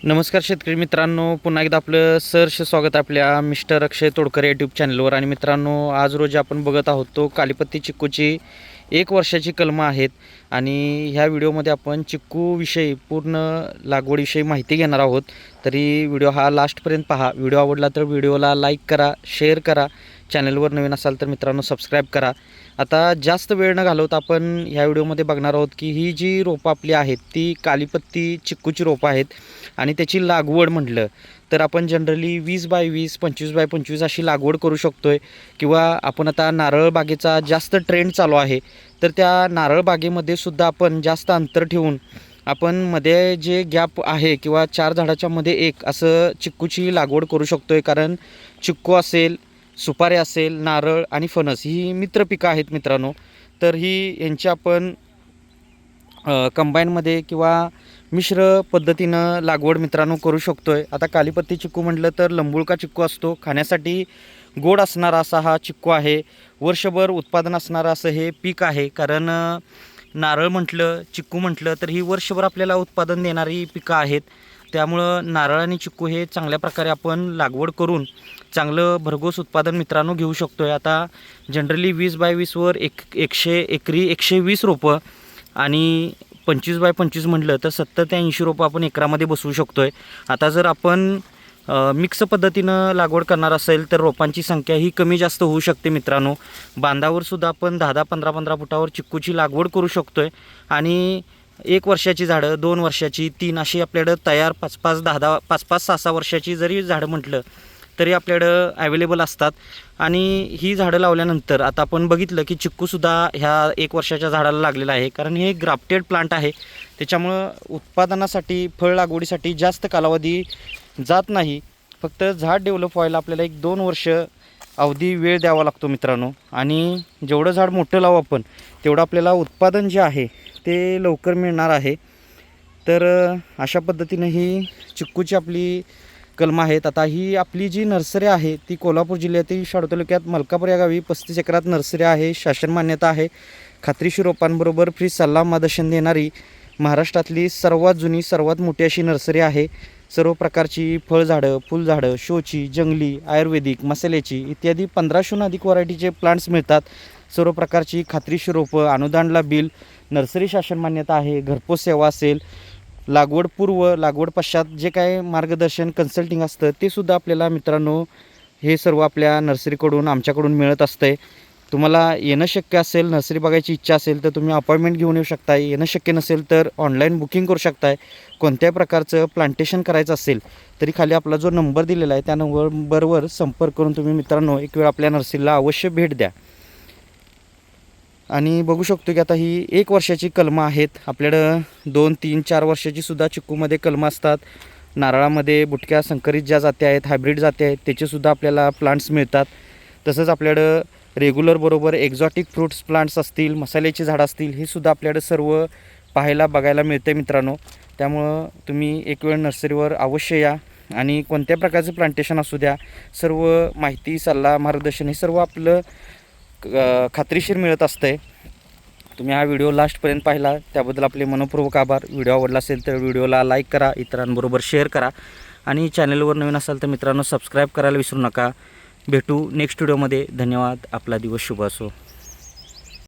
नमस्कार शेतकरी मित्रांनो, पुन्हा एकदा आपलं सहर्ष स्वागत आपल्या मिस्टर अक्षय तोडकर यूट्यूब चॅनलवर. आणि मित्रांनो, आज रोजी आपण बघत आहोत तो कालीपत्ती चिक्कूची 1 वर्षाची कलमं आहेत. आणि ह्या व्हिडिओमध्ये आपण चिक्कूविषयी पूर्ण लागवडीविषयी माहिती घेणार आहोत. तरी व्हिडिओ हा लास्टपर्यंत पहा. व्हिडिओ आवडला तर व्हिडिओला लाईक करा, शेअर करा. चॅनलवर नवीन असाल तर मित्रांनो सबस्क्राईब करा. आता जास्त वेळ न घालवता आपण ह्या व्हिडिओमध्ये बघणार आहोत की ही जी रोपं आपली आहेत ती कालीपत्ती चिक्कूची रोपं आहेत. आणि त्याची लागवड म्हटलं तर आपण जनरली 20x20, 25x25 अशी लागवड करू शकतो आहे. किंवा आपण आता नारळ बागेचा जास्त ट्रेंड चालू आहे, तर त्या नारळ बागेमध्ये सुद्धा आपण जास्त अंतर ठेवून आपण मध्ये जे गॅप आहे किंवा 4 झाडाच्या मध्ये एक असं चिक्कूची लागवड करू शकतो आहे. कारण चिक्कू असेल, सुपारी असेल, नारळ आणि फणस ही मित्रपिकं आहेत मित्रांनो. तर ही यांची आपण कंबाईनमध्ये किंवा मिश्र पद्धतीनं लागवड मित्रांनो करू शकतो आहे. आता कालीपत्ती चिक्कू म्हटलं तर लंबुळका चिक्कू असतो. खाण्यासाठी गोड असणारा असा हा चिक्कू आहे. वर्षभर उत्पादन असणारं असं हे पीक आहे. कारण नारळ म्हटलं, चिक्कू म्हटलं तर ही वर्षभर आपल्याला उत्पादन देणारी पिकं आहेत. त्यामुळं नारळ आणि चिक्कू हे चांगल्या प्रकारे आपण लागवड करून चांगलं भरघोस उत्पादन मित्रांनो घेऊ शकतो आहे. आता जनरली 20x20वर 120 रोपं आणि 25x25 म्हटलं तर 70 ते 80 रोपं आपण एकरामध्ये बसवू शकतो आहे. आता जर आपण मिक्स पद्धतीनं लागवड करणार असेल तर रोपांची संख्या ही कमी जास्त होऊ शकते मित्रांनो. बांधावर सुद्धा आपण 10-10, 15-15 फुटावर चिक्कूची लागवड करू शकतो आहे. आणि 1 वर्षाची झाडं, 2 वर्षाची, 3 अशी आपल्याकडं तयार 5-5, 10-10, 5-5, 6-6 वर्षाची जरी झाडं म्हटलं तरी आपल्याकडं ॲवेलेबल असतात. आणि ही झाडं लावल्यानंतर आता आपण बघितलं की चिक्कूसुद्धा ह्या 1 वर्षाच्या झाडाला लागलेला आहे. कारण हे ग्राफ्टेड प्लांट आहे. त्याच्यामुळं उत्पादनासाठी, फळ लागवडीसाठी जास्त कालावधी जात नाही. फक्त झाड डेव्हलप व्हायला आपल्याला 1-2 वर्ष अवधी वेळ द्यावा लागतो मित्रांनो. आणि जेवढं झाड मोठं लावू आपण तेवढं आपल्याला उत्पादन जे आहे ते लवकर मिळणार आहे. तर अशा पद्धतीनं ही चिक्कूची आपली कलमं आहेत. आता ही आपली जी नर्सरी आहे ती कोल्हापूर जिल्ह्यातील शाडू तालुक्यात मलकापूर या गावी 35 एकरात नर्सरी आहे. शासन मान्यता आहे. खात्रीशीर रोपांबरोबर फ्री सल्ला मार्गदर्शन देणारी महाराष्ट्रातली सर्वात जुनी, सर्वात मोठी अशी नर्सरी आहे. सर्व प्रकारची फळझाडं, फुलझाडं, शोची, जंगली, आयुर्वेदिक, मसाल्याची इत्यादी 1500हून अधिक व्हरायटीचे प्लांट्स मिळतात. सर्व प्रकारची खात्रीशीर रोपं, अनुदानला बिल, नर्सरी शासन मान्यता आहे. घरपोच सेवा असेल, लागवड पूर्व, लागवड पश्चात जे काय मार्गदर्शन, कन्सल्टिंग असतं ते सुद्धा आपल्याला मित्रांनो हे सर्व आपल्या नर्सरीकडून, आमच्याकडून मिळत असतं. तुम्हाला येणं शक्य असेल, नर्सरी बघायची इच्छा असेल तर तुम्ही अपॉइंटमेंट घेऊन येऊ शकताय. येणं शक्य नसेल तर ऑनलाईन बुकिंग करू शकताय. कोणत्याही प्रकारचं प्लांटेशन करायचं असेल तरी खाली आपला जो नंबर दिलेला आहे त्या नंबरवर संपर्क करून तुम्ही मित्रांनो एक वेळ आपल्या नर्सरीला अवश्य भेट द्या. आणि बघू शकतो की आता ही 1 वर्षाची कलमं आहेत. आपल्याकडं 2, 3, 4 वर्षाची सुद्धा चिक्कूमध्ये कलमं असतात. नारळामध्ये बुटक्या संकरित ज्या जाती आहेत, हायब्रिड जाती आहेत त्याचेसुद्धा आपल्याला प्लांट्स मिळतात. तसंच आपल्याकडं रेग्युलर बरोबर एक्झॉटिक फ्रूट्स प्लांट्स असतील, मसाल्याची झाडं असतील, हे सुद्धा आपल्याकडं सर्व पाहायला बघायला मिळते मित्रांनो. त्यामुळं तुम्ही एक वेळ नर्सरीवर अवश्य या. आणि कोणत्या प्रकारचं प्लांटेशन असू द्या, सर्व माहिती, सल्ला, मार्गदर्शन हे सर्व आपलं खात्रीशीर मिळत असतं. तुम्ही हा व्हिडिओ लास्टपर्यंत पाहिला त्याबद्दल आपले मनःपूर्वक आभार. व्हिडिओ आवडला असेल तर व्हिडिओला लाईक करा, इतरांबरोबर शेअर करा. आणि चॅनलवर नवीन असाल तर मित्रांनो सबस्क्राईब करायला विसरू नका. भेटू नेक्स्ट व्हिडिओमध्ये. धन्यवाद. आपला दिवस शुभ असो.